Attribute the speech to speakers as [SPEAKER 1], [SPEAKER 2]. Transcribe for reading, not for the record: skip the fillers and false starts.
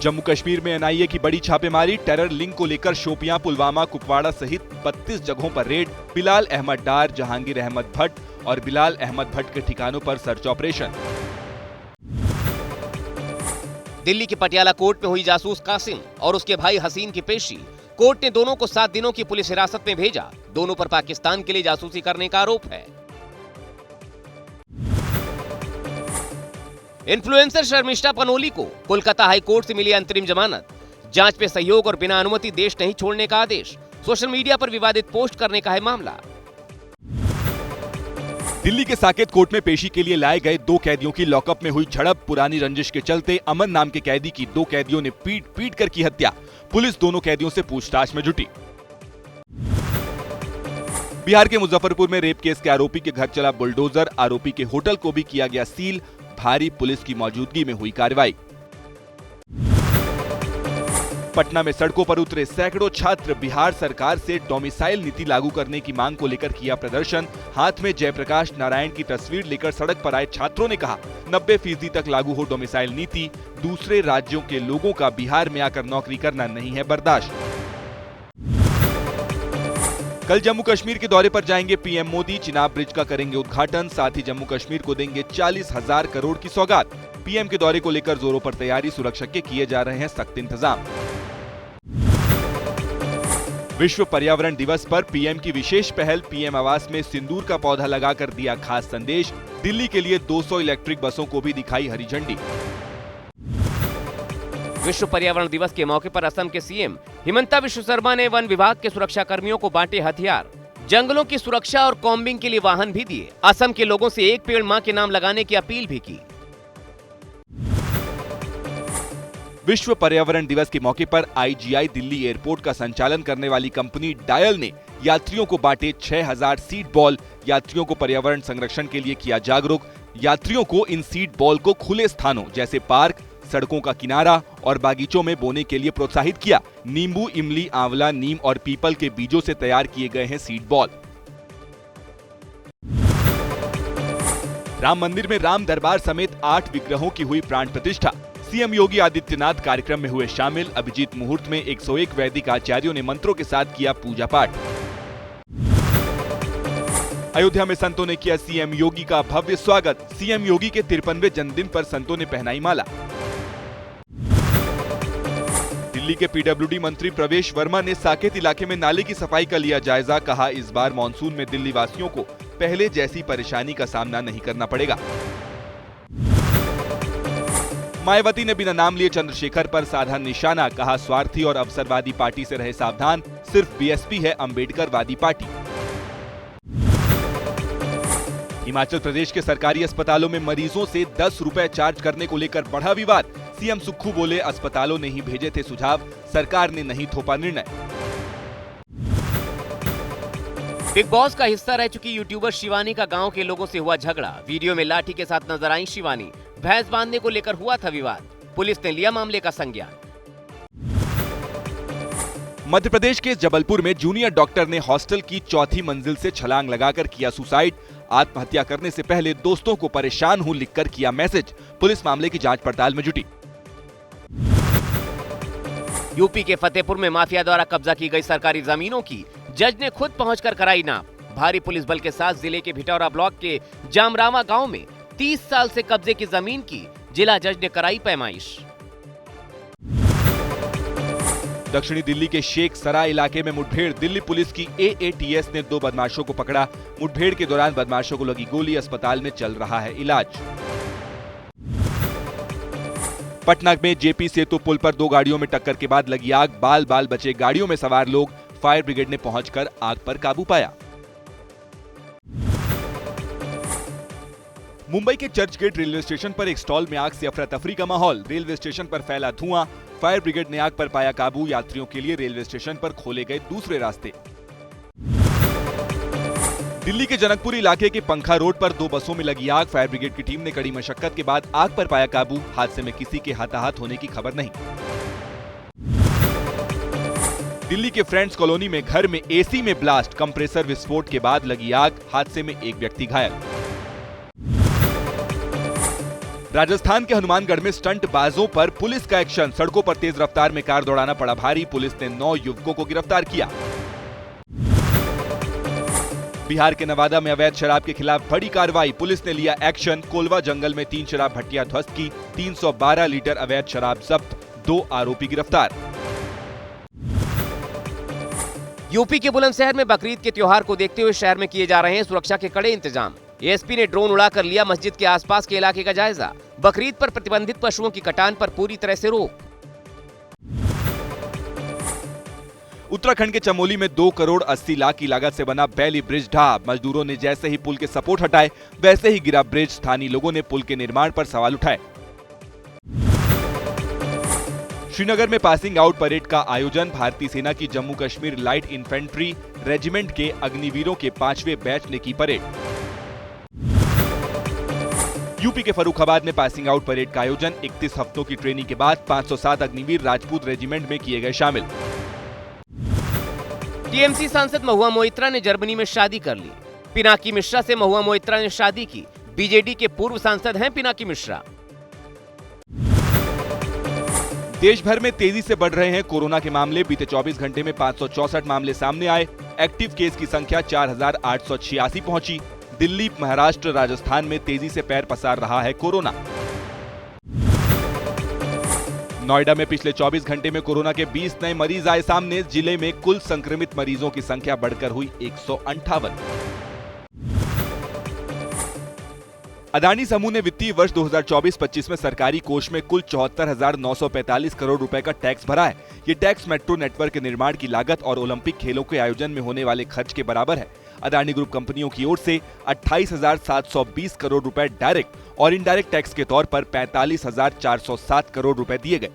[SPEAKER 1] जम्मू कश्मीर में एनआईए की बड़ी छापेमारी, टेरर लिंक को लेकर शोपियां, पुलवामा, कुपवाड़ा सहित 32 जगहों पर रेड। बिलाल अहमद डार, जहांगीर अहमद भट्ट और बिलाल अहमद भट्ट के ठिकानों पर सर्च ऑपरेशन।
[SPEAKER 2] दिल्ली के पटियाला कोर्ट में हुई जासूस कासिम और उसके भाई हसीन की पेशी। कोर्ट ने दोनों को 7 दिनों की पुलिस हिरासत में भेजा। दोनों पर पाकिस्तान के लिए जासूसी करने का आरोप है। इन्फ्लुएंसर शर्मिष्ठा पनोली को कोलकाता हाई कोर्ट से मिली अंतरिम जमानत। जांच पे सहयोग और बिना अनुमति देश नहीं छोड़ने का आदेश। सोशल मीडिया पर विवादित पोस्ट करने का है मामला।
[SPEAKER 1] दिल्ली के साकेत कोर्ट में पेशी के लिए लाए गए 2 कैदियों की लॉकअप में हुई झड़प। पुरानी रंजिश के चलते अमन नाम के कैदी की 2 कैदियों ने पीट कर की हत्या। पुलिस दोनों कैदियों से पूछताछ में जुटी। बिहार के मुजफ्फरपुर में रेप केस के आरोपी के घर चला बुलडोजर। आरोपी के होटल को भी किया गया सील। भारी पुलिस की मौजूदगी में हुई कार्रवाई। पटना में सड़कों पर उतरे सैकड़ों छात्र। बिहार सरकार से डोमिसाइल नीति लागू करने की मांग को लेकर किया प्रदर्शन। हाथ में जयप्रकाश नारायण की तस्वीर लेकर सड़क पर आए छात्रों ने कहा, 90% तक लागू हो डोमिसाइल नीति। दूसरे राज्यों के लोगों का बिहार में आकर नौकरी करना नहीं है बर्दाश्त। कल जम्मू कश्मीर के दौरे पर जाएंगे पीएम मोदी। चिनाब ब्रिज का करेंगे उद्घाटन। साथ ही जम्मू कश्मीर को देंगे 40,000 करोड़ की सौगात। पीएम के दौरे को लेकर जोरों पर तैयारी। सुरक्षा के किए जा रहे हैं सख्त इंतजाम। विश्व पर्यावरण दिवस पर पीएम की विशेष पहल। पीएम आवास में सिंदूर का पौधा लगाकर दिया खास संदेश। दिल्ली के लिए 200 इलेक्ट्रिक बसों को भी दिखाई हरी झंडी।
[SPEAKER 2] विश्व पर्यावरण दिवस के मौके पर असम के सीएम हिमंता बिस्वा शर्मा ने वन विभाग के सुरक्षा कर्मियों को बांटे हथियार। जंगलों की सुरक्षा और कॉम्बिंग के लिए वाहन भी दिए। असम के लोगों से एक पेड़ मां के नाम लगाने की अपील भी की।
[SPEAKER 1] विश्व पर्यावरण दिवस के मौके पर आईजीआई दिल्ली एयरपोर्ट का संचालन करने वाली कंपनी डायल ने यात्रियों को बांटे 6000 सीड बॉल। यात्रियों को पर्यावरण संरक्षण के लिए किया जागरूक। यात्रियों को इन सीड बॉल को खुले स्थानों जैसे पार्क, सड़कों का किनारा और बागीचों में बोने के लिए प्रोत्साहित किया। नींबू, इमली, आंवला, नीम और पीपल के बीजों से तैयार किए गए हैं सीड बॉल। राम मंदिर में राम दरबार समेत 8 विग्रहों की हुई प्राण प्रतिष्ठा। सीएम योगी आदित्यनाथ कार्यक्रम में हुए शामिल। अभिजीत मुहूर्त में 101 वैदिक आचार्यों ने मंत्रों के साथ किया पूजा पाठ। अयोध्या में संतों ने किया सीएम योगी का भव्य स्वागत। सीएम योगी के 53वें जन्मदिन पर संतों ने पहनाई माला। दिल्ली के पीडब्ल्यूडी मंत्री प्रवेश वर्मा ने साकेत इलाके में नाले की सफाई का लिया जायजा। कहा, इस बार मानसून में दिल्ली वासियों को पहले जैसी परेशानी का सामना नहीं करना पड़ेगा। मायावती ने बिना नाम लिए चंद्रशेखर पर साधा निशाना। कहा, स्वार्थी और अवसरवादी पार्टी से रहे सावधान। सिर्फ बीएसपी है अम्बेडकरवादी पार्टी। हिमाचल प्रदेश के सरकारी अस्पतालों में मरीजों से 10 रुपए चार्ज करने को लेकर बढ़ा विवाद। सीएम सुक्खू बोले, अस्पतालों ने ही भेजे थे सुझाव, सरकार ने नहीं थोपा निर्णय।
[SPEAKER 2] बिग बॉस का हिस्सा रह चुकी यूट्यूबर शिवानी का गांव के लोगों से हुआ झगड़ा। वीडियो में लाठी के साथ नजर आई शिवानी। भैंस बांधने को लेकर हुआ था विवाद। पुलिस ने लिया मामले का संज्ञान।
[SPEAKER 1] मध्य प्रदेश के जबलपुर में जूनियर डॉक्टर ने हॉस्टल की 4थी मंजिल से छलांग लगाकर किया सुसाइड। आत्महत्या करने से पहले दोस्तों को परेशान हूं लिखकर किया मैसेज। पुलिस मामले की जांच पड़ताल में जुटी।
[SPEAKER 2] यूपी के फतेहपुर में माफिया द्वारा कब्जा की गई सरकारी जमीनों की जज ने खुद पहुंचकर कराई नाप। भारी पुलिस बल के साथ जिले के भिटौरा ब्लॉक के जामरावा गांव में 30 साल से कब्जे की जमीन की जिला जज ने कराई पैमाइश।
[SPEAKER 1] दक्षिणी दिल्ली के शेख सराय इलाके में मुठभेड़। दिल्ली पुलिस की एएटीएस ने 2 बदमाशों को पकड़ा। मुठभेड़ के दौरान बदमाशों को लगी गोली। अस्पताल में चल रहा है इलाज। पटना में जेपी सेतु पुल पर 2 गाड़ियों में टक्कर के बाद लगी आग। बाल बाल बचे गाड़ियों में सवार लोग। फायर ब्रिगेड ने पहुंचकर आग पर काबू पाया। मुंबई के चर्चगेट रेलवे स्टेशन पर एक स्टॉल में आग से अफरा तफरी का माहौल। रेलवे स्टेशन पर फैला धुआं। फायर ब्रिगेड ने आग पर पाया काबू। यात्रियों के लिए रेलवे स्टेशन पर खोले गए दूसरे रास्ते। दिल्ली के जनकपुर इलाके के पंखा रोड पर 2 बसों में लगी आग। फायर ब्रिगेड की टीम ने कड़ी मशक्कत के बाद आग पर पाया काबू। हादसे में किसी के हताहत होने की खबर नहीं। दिल्ली के फ्रेंड्स कॉलोनी में घर में एसी में ब्लास्ट। कंप्रेसर विस्फोट के बाद लगी आग। हादसे में एक व्यक्ति घायल। राजस्थान के हनुमानगढ़ में स्टंट बाजों पर पुलिस का एक्शन। सड़कों पर तेज रफ्तार में कार दौड़ाना पड़ा भारी। पुलिस ने 9 युवकों को गिरफ्तार किया। बिहार के नवादा में अवैध शराब के खिलाफ बड़ी कार्रवाई। पुलिस ने लिया एक्शन। कोलवा जंगल में 3 शराब भट्टियां ध्वस्त की। 312 लीटर अवैध शराब जब्त। 2 आरोपी गिरफ्तार।
[SPEAKER 2] यूपी के बुलंदशहर में बकरीद के त्योहार को देखते हुए शहर में किए जा रहे हैं सुरक्षा के कड़े इंतजाम। एएसपी ने ड्रोन उड़ाकर लिया मस्जिद के आसपास के इलाके का जायजा। बकरीद पर प्रतिबंधित पशुओं की कटान पर पूरी तरह से रोक।
[SPEAKER 1] उत्तराखंड के चमोली में 2 करोड़ 80 लाख की लागत से बना बैली ब्रिज ढहा। मजदूरों ने जैसे ही पुल के सपोर्ट हटाए वैसे ही गिरा ब्रिज। स्थानीय लोगों ने पुल के निर्माण पर सवाल उठाए। श्रीनगर में पासिंग आउट परेड का आयोजन। भारतीय सेना की Jammu Kashmir light infantry regiment के अग्निवीरों के 5वें बैच ने की परेड। यूपी के फर्रुखाबाद में पासिंग आउट परेड का आयोजन। 31 हफ्तों की ट्रेनिंग के बाद 507 अग्निवीर राजपूत रेजिमेंट में किए गए शामिल।
[SPEAKER 2] टीएमसी सांसद महुआ मोइत्रा ने जर्मनी में शादी कर ली। पिनाकी मिश्रा से महुआ मोइत्रा ने शादी की। बीजेडी के पूर्व सांसद हैं पिनाकी मिश्रा।
[SPEAKER 1] देश भर में तेजी से बढ़ रहे हैं कोरोना के मामले। बीते 24 घंटे में 564 मामले सामने आए। एक्टिव केस की संख्या 4886 पहुंची। दिल्ली, महाराष्ट्र, राजस्थान में तेजी से पैर पसार रहा है कोरोना। नोएडा में पिछले 24 घंटे में कोरोना के 20 नए मरीज आए सामने। जिले में कुल संक्रमित मरीजों की संख्या बढ़कर हुई 158। अदानी समूह ने वित्तीय वर्ष 2024-25 में सरकारी कोष में कुल 74,945 करोड़ रुपए का टैक्स भरा है। ये टैक्स मेट्रो नेटवर्क के निर्माण की लागत और ओलंपिक खेलों के आयोजन में होने वाले खर्च के बराबर है। अदानी ग्रुप कंपनियों की ओर से 28,720 करोड़ रुपए डायरेक्ट और इनडायरेक्ट टैक्स के तौर पर 45,407 करोड़ रुपए दिए गए।